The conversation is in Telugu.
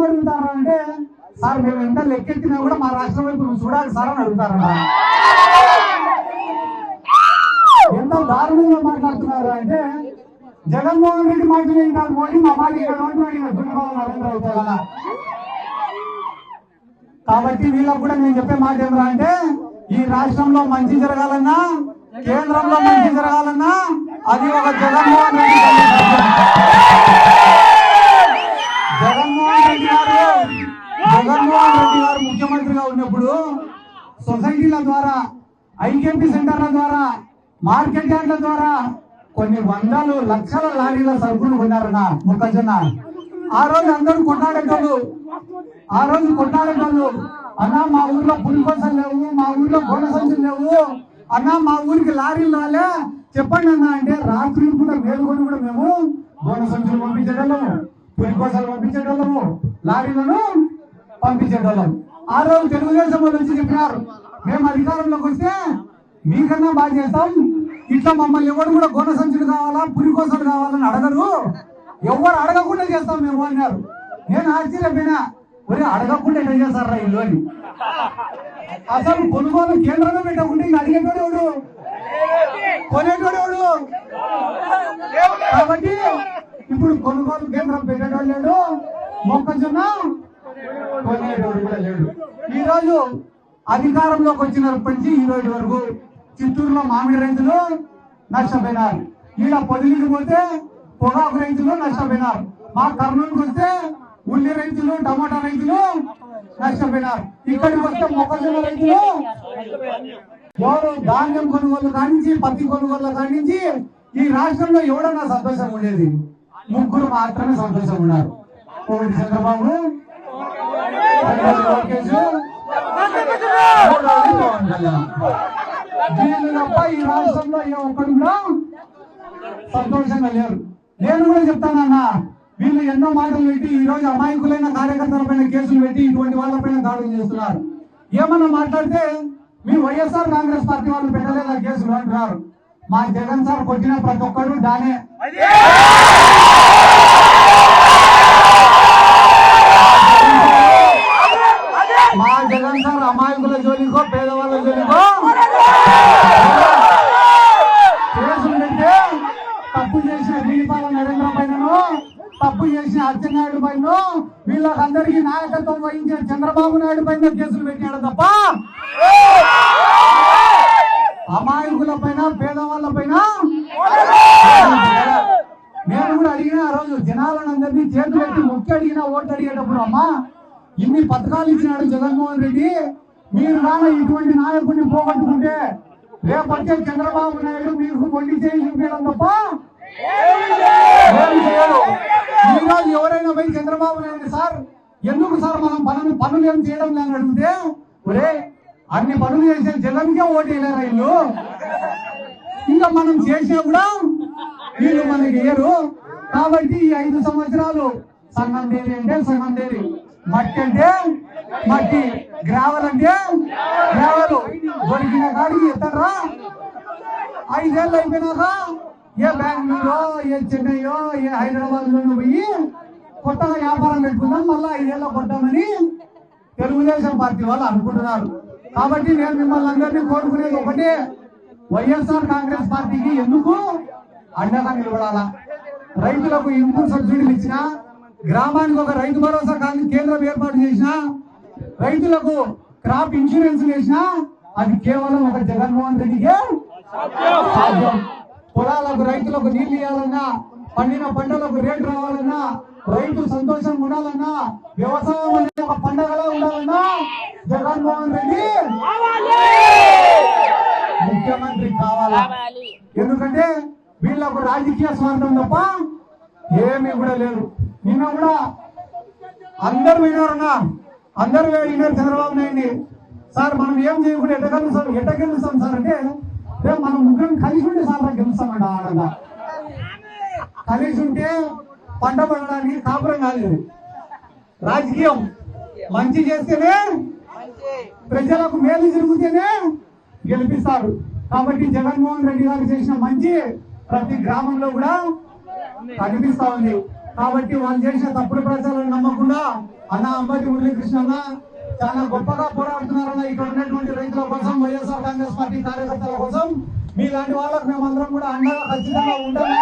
ఏమడుగుతారంటే సార్ మేము ఎంత లెక్కెత్తినా కూడా మా రాష్ట్రం వైపు నువ్వు చూడాలి సార్ అని అడుగుతారంట. ఎంత దారుణంగా మాట్లాడుతున్నారు అంటే జగన్మోహన్ రెడ్డి మాటలు ఏంటారు మోడీ మా మాట ఇక్కడ నరేంద్ర అవుతాయి కదా. కాబట్టి వీళ్ళకు కూడా నేను చెప్పే మాట ఏమరా అంటే ఈ రాష్ట్రంలో మంచి జరగాలన్నా కేంద్రంలో మంచి జరగాలన్నా అది ఒక జగన్మోహన్ రెడ్డి గారు ముఖ్యమంత్రిగా ఉన్నప్పుడు సొసైటీల ద్వారా ఐకేపీ సెంటర్ల ద్వారా మార్కెట్ యార్డ్ల ద్వారా కొన్ని వందలు లక్షల లారీల సరుకులు కొన్నారన్న మొక్కజొన్న. ఆ రోజు అందరూ కొట్లాడేటోళ్ళు అన్నా మా ఊర్లో పులికోసలు లేవు, మా ఊర్లో గోడ సంచులు లేవు, అన్నా మా ఊరికి లారీలు రాలే చెప్పండి అన్న అంటే రాత్రి కూడా మేలుకొని కూడా మేము గోడ సంచులు పంపించేటోళ్ళము, పులికోసలు పంపించేటోళ్ళము, లారీలను పంపించేటోళ్ళం. ఆ రోజు తెలుగుదేశం వాళ్ళు వచ్చి చెప్పినారు మేము అధికారంలోకి వస్తే మీకన్నా బాగా చేస్తాం, ఇట్లా మమ్మల్ని ఎవరు కూడా గోడ సంచులు కావాలా పులికోసలు కావాలని అడగరు, ఎవరు అడగకుండా చేస్తాం మేము అన్నారు. నేను ఆశ్చర్యపోయినా ఒరే అడగకుండా ఎట్లా చేస్తారా ఇల్లు అని. అసలు కొనుగోలు కేంద్రమే పెట్టకుండా ఇంకా అడిగేటోడు కొనేటోడు. కాబట్టి ఇప్పుడు కొనుగోలు కేంద్రం పెట్టేటోడు లేడు, మొక్కజొన్న కొనేటోడు కూడా లేడు. ఈ రోజు అధికారంలోకి వచ్చినప్పటి నుంచి ఈ రోజు వరకు చిత్తూరులో మామిడి రైతులు నష్టపోయినారు, ఈడ పొదిలికి పోతే పొగాకు రైతులు నష్టపోయినారు, మా కర్నూలుకి వస్తే ఉల్లి రైతులు టమాటా రైతులు నష్టపోయినారు, ఇక్కడికి వస్తే మొక్కజొన్న రైతులు ఎవరు ధాన్యం కొనుగోలు కానించి పత్తి కొనుగోలు కానించి ఈ రాష్ట్రంలో ఎవడన్నా సంతోషం ఉండేది ముగ్గురు మాత్రమే సంతోషం ఉన్నారు. ఒకటి చంద్రబాబు, లోకేష్, పవన్ కళ్యాణ్. వీళ్ళు తప్ప ఈ రాష్ట్రంలో ఏ ఒక్కడు కూడా సంతోషంగా లేరు. నేను కూడా చెప్తానన్నా వీళ్ళు ఎన్నో మాటలు పెట్టి ఈ రోజు అమాయకులైన కార్యకర్తల పైన కేసులు పెట్టి ఇటువంటి వాళ్ళపైన దాడులు చేస్తున్నారు. ఏమన్నా మాట్లాడితే మీ వైఎస్ఆర్ కాంగ్రెస్ పార్టీ వాళ్ళు పెట్టలేదా కేసులు అంటున్నారు. మా జగన్ సార్ కొట్టిన ప్రతి ఒక్కరు దానే. మా జగన్ సార్ అమాయకుల జోలికో పేదవాళ్ళ జోలికో కేసులు పెడితే తప్పు చేసిన దీపాల నరేంద్ర పైనను తప్పు చేసిన అచ్చెన్నాయుడు పైన వీళ్ళకందరికీ నాయకత్వం వహించిన చంద్రబాబు నాయుడు పైన కేసులు పెట్టాడు తప్ప అమాయకుల పైన పేదవాళ్ళ పైన. నేను కూడా అడిగిన ఆ రోజు జనాలను అందరినీ చేతులు పెట్టి మొక్కి అడిగిన ఓట్లు అడిగేటప్పుడు అమ్మా ఇన్ని పథకాలు ఇచ్చినాడు జగన్మోహన్ రెడ్డి, మీరు నాన్న ఇటువంటి నాయకుడిని పోగొట్టుకుంటే రేపొచ్చే చంద్రబాబు నాయుడు మీకు వండి చేసి చూపించడం తప్ప ఈ రోజు ఎవరైనా పోయి చంద్రబాబు నాయుడు సార్ ఎందుకు సార్ మనం పనులు ఏం చేయడం లేని అడిగితే ఒరే అన్ని పనులు చేసే జగన్కే ఓటు వేయలేరా ఇల్లు, ఇంకా మనం చేసినా కూడా వీళ్ళు మనకి వేయరు. కాబట్టి ఈ 5 సంవత్సరాలు సన్నం దేరి అంటే సన్నం దేరి, మట్టి అంటే మట్టి, గ్రావెల్ అంటే గ్రావెల్, దొరికిన కాడికి ఎత్తరా. 5 ఏళ్ళు అయిపోయినాక ఏ బెంగళూరు ఏ చెన్నైయో ఏ హైదరాబాద్ లోనూ పోయి కొత్తగా వ్యాపారం పెట్టుకుందాం మళ్ళా 5 ఏళ్ళు కొట్టామని తెలుగుదేశం పార్టీ వాళ్ళు అనుకుంటున్నారు. కాబట్టి నేను మిమ్మల్ని అందరినీ కోరుకునేది ఒకటే, వైఎస్ఆర్ కాంగ్రెస్ పార్టీకి ఎందుకు అండగా నిలబడాలా. రైతులకు ఇన్పుట్ సబ్సిడీలు ఇచ్చినా, గ్రామానికి ఒక రైతు భరోసా కేంద్రం ఏర్పాటు చేసినా, రైతులకు క్రాప్ ఇన్సూరెన్స్ చేసినా అది కేవలం ఒక జగన్మోహన్ రెడ్డికే సాధ్యం. పొలాలకు రైతులకు నీళ్లు ఇవ్వాలన్నా, పండిన పంటలకు రేటు రావాలన్నా, రైతు సంతోషంగా ఉండాలన్నా, వ్యవసాయం అనేది ఒక పండగలా ఉండాలన్నా జగన్మోహన్ రెడ్డి ముఖ్యమంత్రి కావాలా. ఎందుకంటే వీళ్ళకు రాజకీయ స్వార్థం తప్ప ఏమీ కూడా లేదు. నిన్న కూడా అందరు విన్నారన్నా, అందరు విన్నారు చంద్రబాబు నాయుడిని సార్ మనం ఏం చేయకుండా ఎట్ట గెలుస్తాం సార్ అంటే రేపు మనం ముగ్గురం కలిసి ఉంటే సార్ గెలుస్తామంట. ఆడగా కలిసి ఉంటే పంట పడడానికి కాపురం కాలేదు. రాజకీయం మంచి చేస్తేనే ప్రజలకు మేలు జరిగితేనే గెలిపిస్తారు. కాబట్టి జగన్మోహన్ రెడ్డి గారు చేసిన మంచి ప్రతి గ్రామంలో కూడా కనిపిస్తా ఉంది. కాబట్టి వాళ్ళు చేసిన తప్పుడు ప్రచారాలను నమ్మకుండా అన్న అంబటి మురళీకృష్ణ అన్న చాలా గొప్పగా పోరాడుతున్నారన్న ఇక్కడ ఉన్నటువంటి రైతుల కోసం వైఎస్ఆర్ కాంగ్రెస్ పార్టీ కార్యకర్తల కోసం మీలాంటి వాళ్ళకు మేమందరం కూడా అండగా ఖచ్చితంగా ఉంటామని